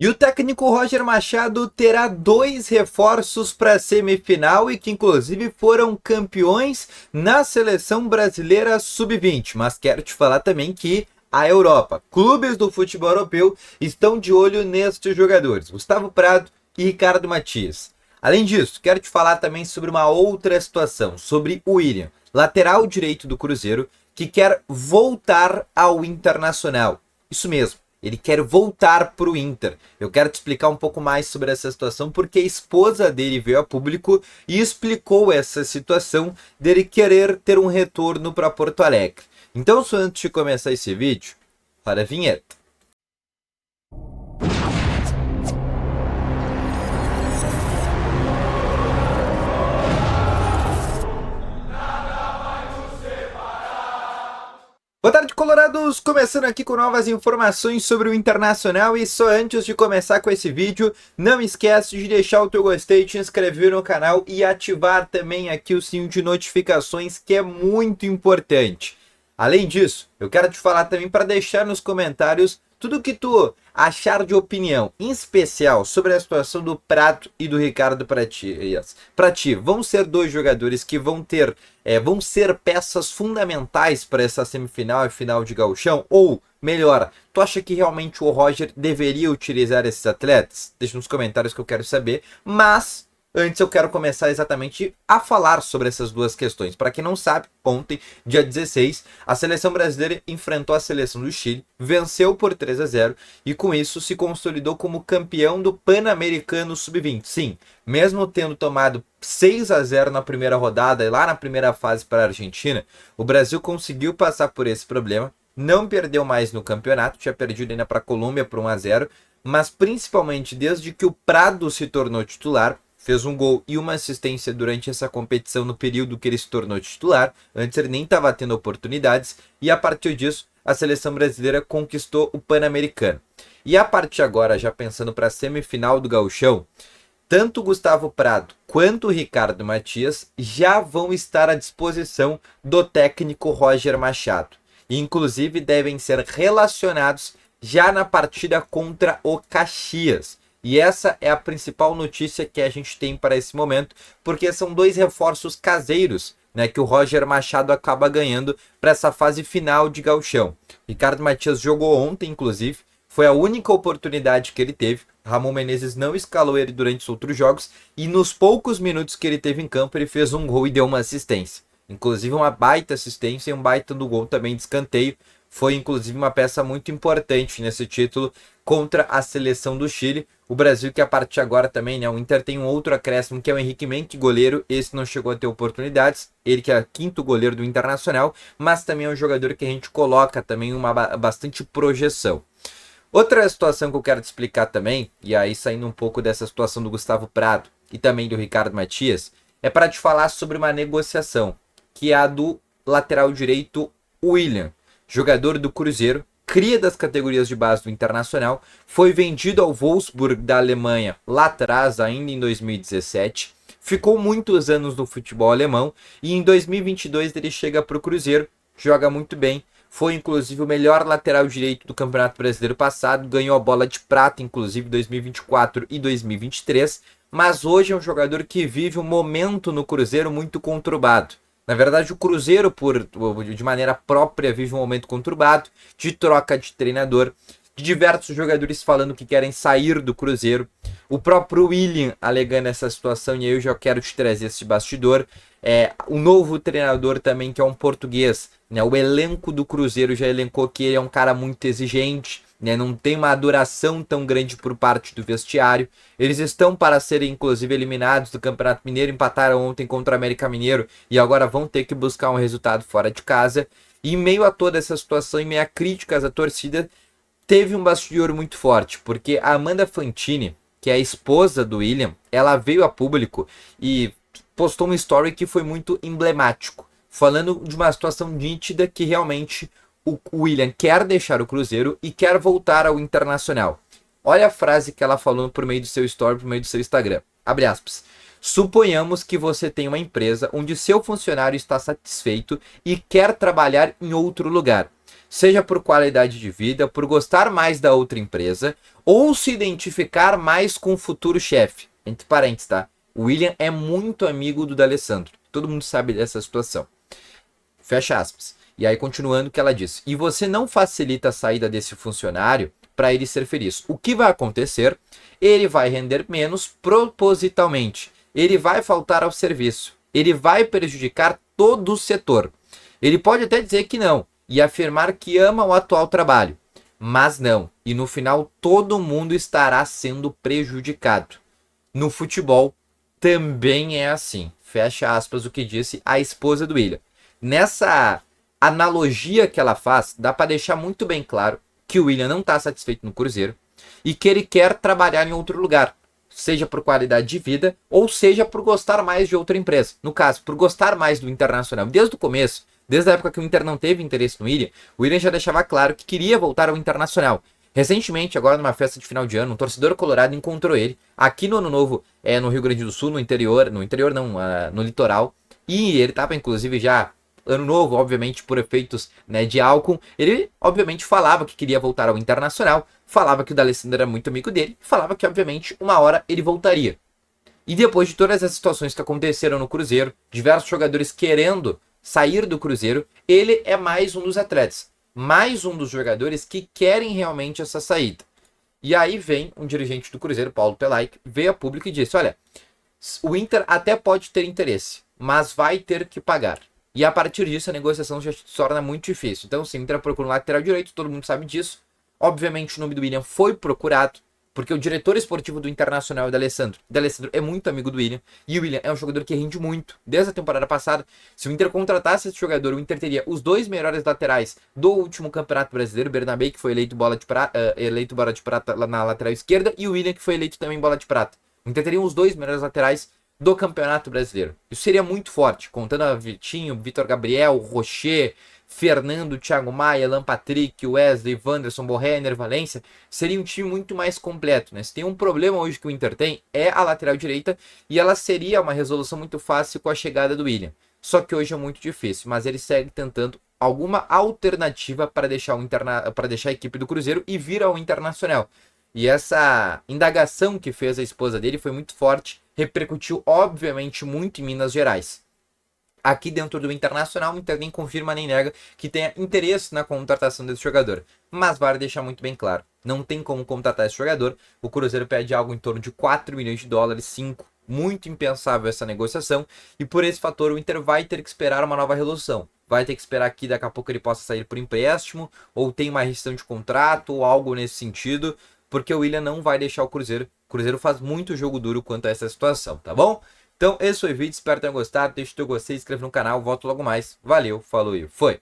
E o técnico Roger Machado terá dois reforços para a semifinal e que inclusive foram campeões na seleção brasileira sub-20. Mas quero te falar também que a Europa, clubes do futebol europeu, estão de olho nestes jogadores, Gustavo Prado e Ricardo Matias. Além disso, quero te falar também sobre uma outra situação, sobre o William, lateral direito do Cruzeiro, que quer voltar ao Internacional. Isso mesmo. Ele quer voltar para o Inter. Eu quero te explicar um pouco mais sobre essa situação, porque a esposa dele veio a público e explicou essa situação dele querer ter um retorno para Porto Alegre. Então, só antes de começar esse vídeo, para a vinheta. Boa tarde, colorados! Começando aqui com novas informações sobre o Internacional e só antes de começar com esse vídeo, não esquece de deixar o teu gostei, te inscrever no canal e ativar também aqui o sininho de notificações, que é muito importante. Além disso, eu quero te falar também para deixar nos comentários tudo o que tu achar de opinião, em especial sobre a situação do Prato e do Ricardo para ti, vão ser dois jogadores que vão ser peças fundamentais para essa semifinal e final de Gauchão? Ou, melhor, tu acha que realmente o Roger deveria utilizar esses atletas? Deixa nos comentários que eu quero saber, mas antes eu quero começar exatamente a falar sobre essas duas questões. Para quem não sabe, ontem, dia 16, a seleção brasileira enfrentou a seleção do Chile, venceu por 3-0 e com isso se consolidou como campeão do Pan-Americano Sub-20. Sim, mesmo tendo tomado 6-0 na primeira rodada e lá na primeira fase para a Argentina, o Brasil conseguiu passar por esse problema, não perdeu mais no campeonato, tinha perdido ainda para a Colômbia por 1-0, mas principalmente desde que o Prado se tornou titular, fez um gol e uma assistência durante essa competição no período que ele se tornou titular. Antes ele nem estava tendo oportunidades. E a partir disso, a seleção brasileira conquistou o Pan-Americano. E a partir agora, já pensando para a semifinal do Gauchão, tanto o Gustavo Prado quanto o Ricardo Matias já vão estar à disposição do técnico Roger Machado. E inclusive devem ser relacionados já na partida contra o Caxias. E essa é a principal notícia que a gente tem para esse momento, porque são dois reforços caseiros, né, que o Roger Machado acaba ganhando para essa fase final de Gauchão. Ricardo Matias jogou ontem, inclusive, foi a única oportunidade que ele teve. Ramon Menezes não escalou ele durante os outros jogos e nos poucos minutos que ele teve em campo ele fez um gol e deu uma assistência. Inclusive uma baita assistência e um baita do gol também de escanteio. Foi inclusive uma peça muito importante nesse título contra a seleção do Chile. O Brasil que a partir de agora também, né, o Inter tem um outro acréscimo que é o Henrique Menck, goleiro. Esse não chegou a ter oportunidades, ele que é o quinto goleiro do Internacional, mas também é um jogador que a gente coloca também uma bastante projeção. Outra situação que eu quero te explicar também, e aí saindo um pouco dessa situação do Gustavo Prado e também do Ricardo Matias, é para te falar sobre uma negociação, que é a do lateral direito William, jogador do Cruzeiro, cria das categorias de base do Internacional, foi vendido ao Wolfsburg da Alemanha lá atrás, ainda em 2017, ficou muitos anos no futebol alemão e em 2022 ele chega para o Cruzeiro, joga muito bem, foi inclusive o melhor lateral direito do Campeonato Brasileiro passado, ganhou a bola de prata inclusive 2024 e 2023, mas hoje é um jogador que vive um momento no Cruzeiro muito conturbado. Na verdade, o Cruzeiro, de maneira própria, vive um momento conturbado, de troca de treinador, de diversos jogadores falando que querem sair do Cruzeiro. O próprio William alegando essa situação, e aí eu já quero te trazer esse bastidor. O novo treinador também, que é um português, né? O elenco do Cruzeiro já elencou que ele é um cara muito exigente, né? Não tem uma adoração tão grande por parte do vestiário. Eles estão para serem inclusive eliminados do Campeonato Mineiro, empataram ontem contra o América Mineiro e agora vão ter que buscar um resultado fora de casa. E em meio a toda essa situação, em meio a críticas à torcida, teve um bastidor muito forte, porque a Amanda Fantini, que é a esposa do William, ela veio a público e postou um story que foi muito emblemático, falando de uma situação nítida que realmente o William quer deixar o Cruzeiro e quer voltar ao Internacional. Olha a frase que ela falou por meio do seu story, por meio do seu Instagram. Abre aspas. Suponhamos que você tem uma empresa onde seu funcionário está satisfeito e quer trabalhar em outro lugar. seja por qualidade de vida, por gostar mais da outra empresa, ou se identificar mais com o futuro chefe. Entre parênteses, tá? O William é muito amigo do D'Alessandro. Todo mundo sabe dessa situação. Fecha aspas. E aí, continuando o que ela disse. E você não facilita a saída desse funcionário para ele ser feliz. O que vai acontecer? Ele vai render menos propositalmente. Ele vai faltar ao serviço. Ele vai prejudicar todo o setor. Ele pode até dizer que não e afirmar que ama o atual trabalho. Mas não. E no final, todo mundo estará sendo prejudicado. No futebol, também é assim. Fecha aspas o que disse a esposa do William. Nessa analogia que ela faz, dá para deixar muito bem claro que o William não está satisfeito no Cruzeiro e que ele quer trabalhar em outro lugar, seja por qualidade de vida ou seja por gostar mais de outra empresa. No caso, por gostar mais do Internacional. Desde o começo, desde a época que o Inter não teve interesse no William, o William já deixava claro que queria voltar ao Internacional. Recentemente, agora numa festa de final de ano, um torcedor colorado encontrou ele aqui no Ano Novo, no Rio Grande do Sul, no litoral, e ele estava inclusive já Ano Novo, obviamente por efeitos, né, de álcool. Ele obviamente falava que queria voltar ao Internacional, falava que o D'Alessandro era muito amigo dele, falava que obviamente uma hora ele voltaria. E depois de todas as situações que aconteceram no Cruzeiro, diversos jogadores querendo sair do Cruzeiro, ele é mais um dos atletas, mais um dos jogadores que querem realmente essa saída. E aí vem um dirigente do Cruzeiro, Paulo Pelaic, veio a público e disse, olha, o Inter até pode ter interesse, mas vai ter que pagar. E a partir disso a negociação já se torna muito difícil. Então sim, o Inter procura um lateral direito, todo mundo sabe disso. Obviamente o nome do William foi procurado, porque o diretor esportivo do Internacional é o D'Alessandro. O D'Alessandro é muito amigo do William, e o William é um jogador que rende muito. Desde a temporada passada, se o Inter contratasse esse jogador, o Inter teria os dois melhores laterais do último Campeonato Brasileiro, Bernabé, que foi eleito bola de prata na lateral esquerda, e o William, que foi eleito também bola de prata. O Inter teria os dois melhores laterais do Campeonato Brasileiro. Isso seria muito forte, contando a Vitinho, Vitor Gabriel, Rocher, Fernando, Thiago Maia, Alan Patrick, Wesley, Wanderson, Borré, Valência. Seria um time muito mais completo, né? Se tem um problema hoje que o Inter tem, é a lateral direita, e ela seria uma resolução muito fácil com a chegada do William. Só que hoje é muito difícil, mas ele segue tentando alguma alternativa para deixar a equipe do Cruzeiro e vir ao Internacional. E essa indagação que fez a esposa dele foi muito forte, repercutiu obviamente muito em Minas Gerais. Aqui dentro do Internacional, o Inter nem confirma nem nega que tenha interesse na contratação desse jogador. Mas vale deixar muito bem claro, não tem como contratar esse jogador. O Cruzeiro pede algo em torno de 4 milhões de dólares, 5. Muito impensável essa negociação. E por esse fator o Inter vai ter que esperar uma nova resolução. Vai ter que esperar que daqui a pouco ele possa sair por empréstimo, ou tem uma rescisão de contrato, ou algo nesse sentido. Porque o William não vai deixar o Cruzeiro. O Cruzeiro faz muito jogo duro quanto a essa situação, tá bom? Então, esse foi o vídeo. Espero que tenham gostado. Deixa o teu gostei, se inscreve no canal. Volto logo mais. Valeu, falou e foi!